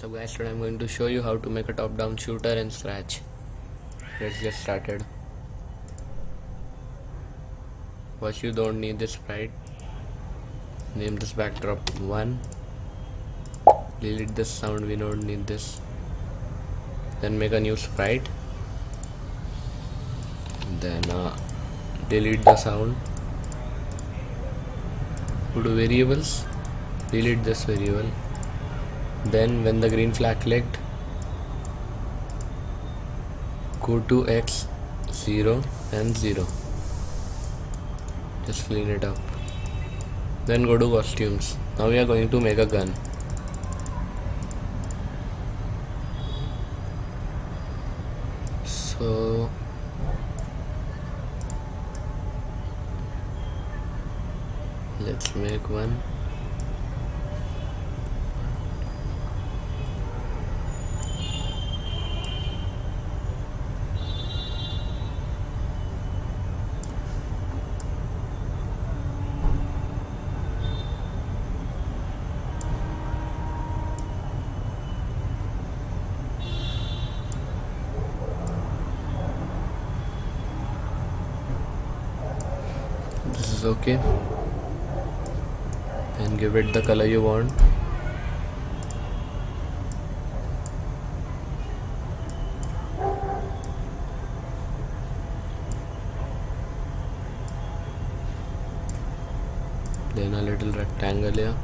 What's up guys, today I'm going to show you how to make a top-down shooter in Scratch. Let's get started. First, you don't need this sprite. Name this backdrop 1. Delete this sound, we don't need this. Then make a new sprite. Then delete the sound. Go to variables, delete this variable. Then when the green flag clicked, go to X 0 and 0. Just clean it up. Then go to costumes. Now we are going to make a gun. So let's make one. This is okay. And give it the color you want. Then a little rectangle here.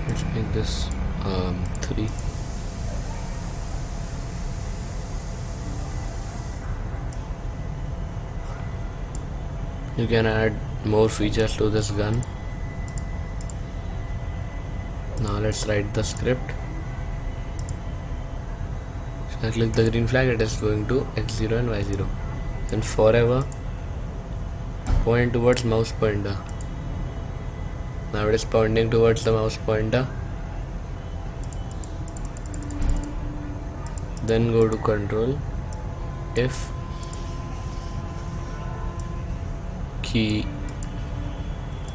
Let's make this 3. You can add more features to this gun. Now let's write the script. So I click the green flag, it is going to X0 and Y0. Then forever point towards mouse pointer. Now it is pointing towards the mouse pointer. Then go to control, if key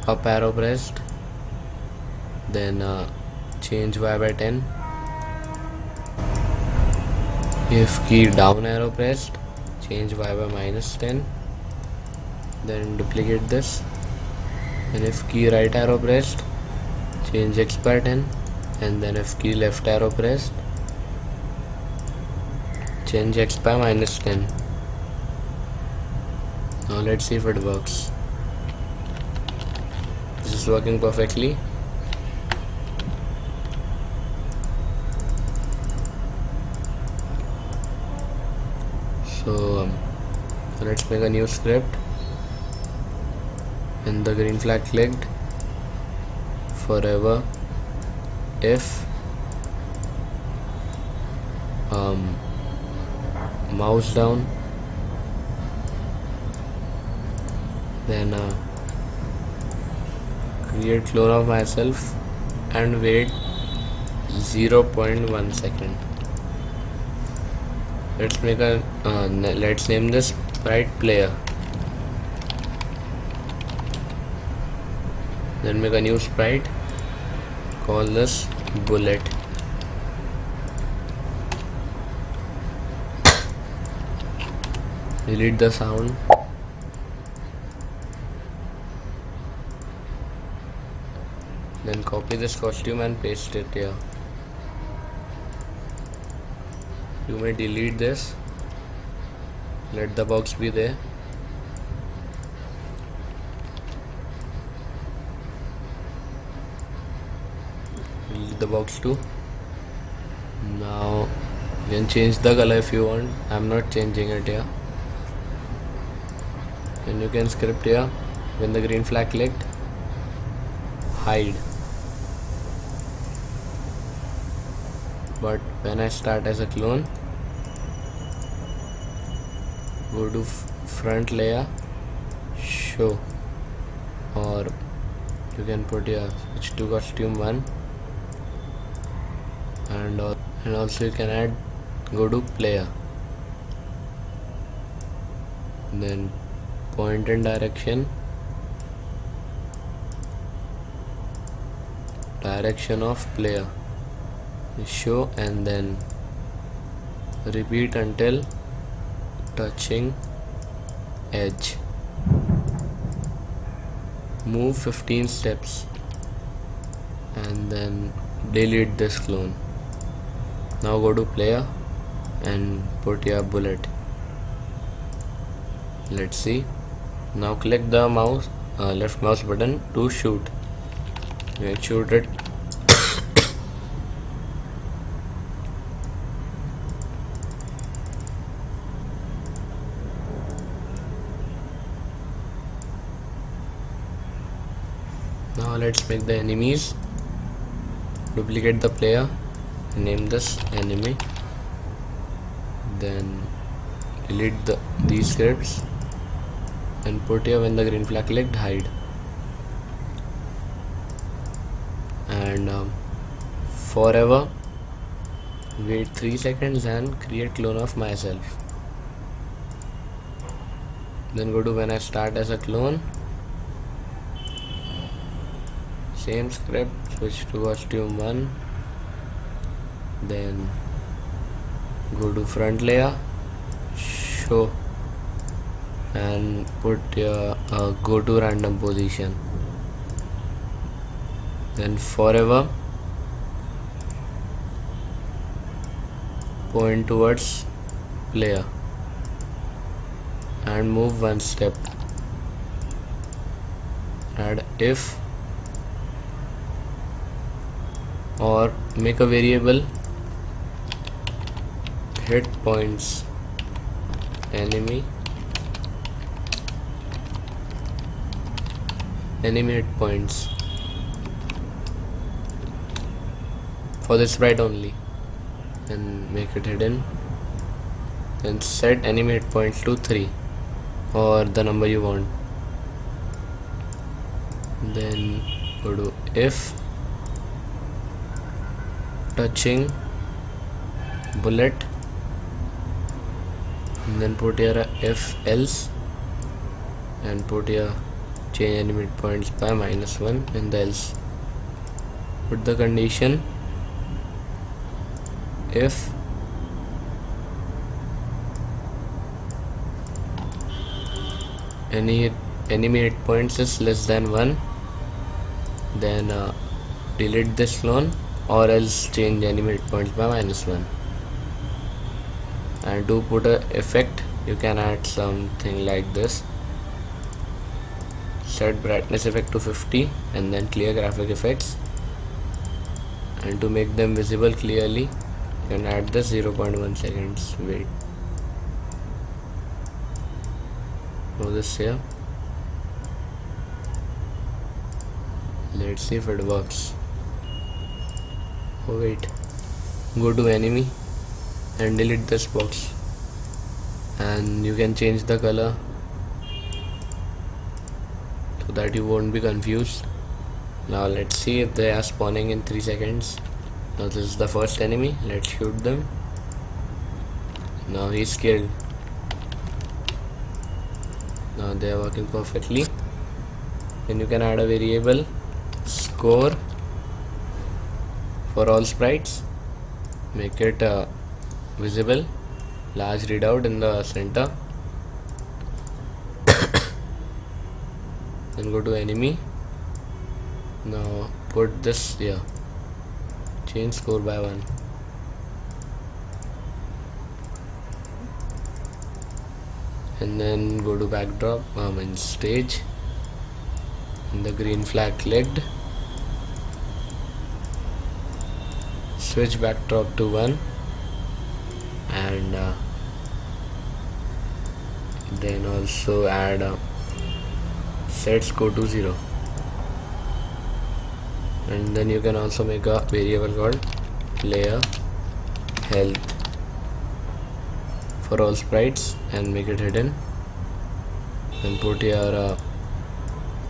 up arrow pressed, then change Y by 10. If key down arrow pressed, change Y by minus 10. Then duplicate this. And if key right arrow pressed, change X by 10. And then if key left arrow pressed, change X by minus 10. Now let's see if it works. This is working perfectly. So let's make a new script. When the green flag clicked, forever if mouse down, then create clone of myself and wait 0.1 second. Let's make a let's name this sprite player. Then make a new sprite, call this bullet. Delete the sound. Then copy this costume and paste it here. You may delete this. Let the box be there. Delete the box too. Now you can change the color if you want. I'm not changing it here. And you can script here. When the green flag clicked, hide. But when I start as a clone, go to front layer, show, or you can put here switch to costume 1 and also you can add, go to player, then point and direction of player, show, and then repeat until touching edge. Move 15 steps and then delete this clone. Now go to player and put your bullet. Let's see. Now click the mouse left mouse button to shoot. You can shoot it. Now let's make the enemies. Duplicate the player, name this enemy, then delete these scripts and put here when the green flag clicked, hide, and forever wait 3 seconds and create clone of myself. Then go to when I start as a clone, same script, switch to costume 1, then go to front layer, show, and put your go to random position, then forever point towards player and move 1 step, add if, or make a variable hit points enemy hit points for this sprite only, and make it hidden, then set enemy hit points to 3 or the number you want, then go to if touching bullet, and then put here a if else and put here change enemy hit points by -1 in the else. Put the condition if any enemy hit points is less than 1, then delete this clone, or else change enemy hit points by -1. And to put a effect, you can add something like this. Set brightness effect to 50 and then clear graphic effects, and to make them visible clearly you can add the 0.1 seconds wait. Now this here, let's see if it works. Oh wait, go to enemy and delete this box, and you can change the color so that you won't be confused. Now let's see if they are spawning in 3 seconds. Now this is the first enemy, let's shoot them. Now he's killed. Now they are working perfectly. Then you can add a variable score for all sprites, make it visible, large readout in the center, then go to enemy. Now put this here, change score by 1, and then go to backdrop and stage, and the green flag clicked, switch backdrop to 1, and then also add set score to 0, and then you can also make a variable called player health for all sprites and make it hidden, and put your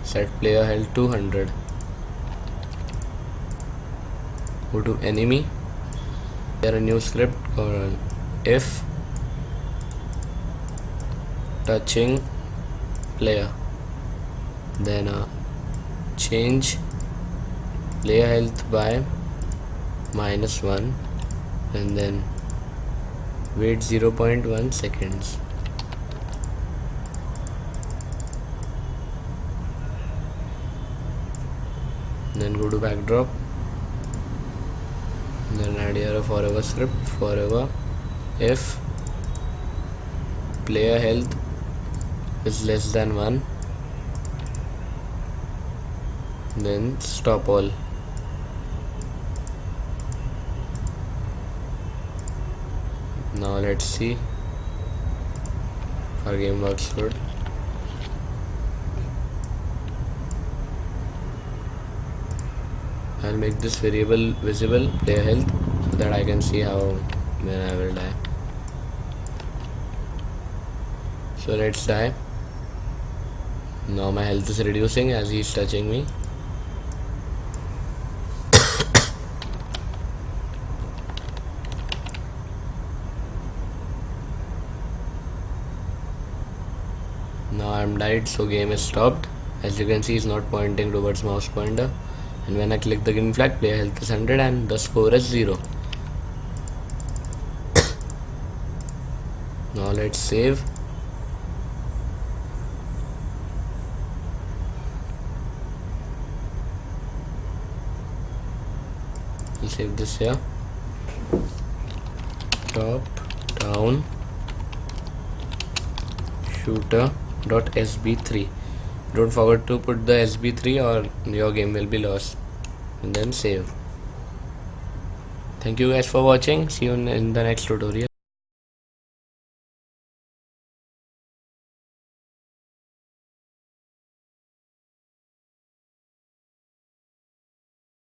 set player health to 100. Go to enemy Here a new script called if touching player, then change player health by -1 and then wait 0.1 seconds. Then go to backdrop, then add here a forever script, forever if player health is less than 1, then stop all. Now let's see if our game works good. I'll make this variable visible, player health, so that I can see how when I will die. So let's die. Now my health is reducing as he is touching me. Now I'm died, so game is stopped. As you can see, it's not pointing towards mouse pointer. And when I click the green flag, player health is 100 and the score is 0. Now let's save. We'll save this here. Top down shooter.sb3. Don't forget to put the sb3 or your game will be lost, and then save. Thank you guys for watching. See you in the next tutorial.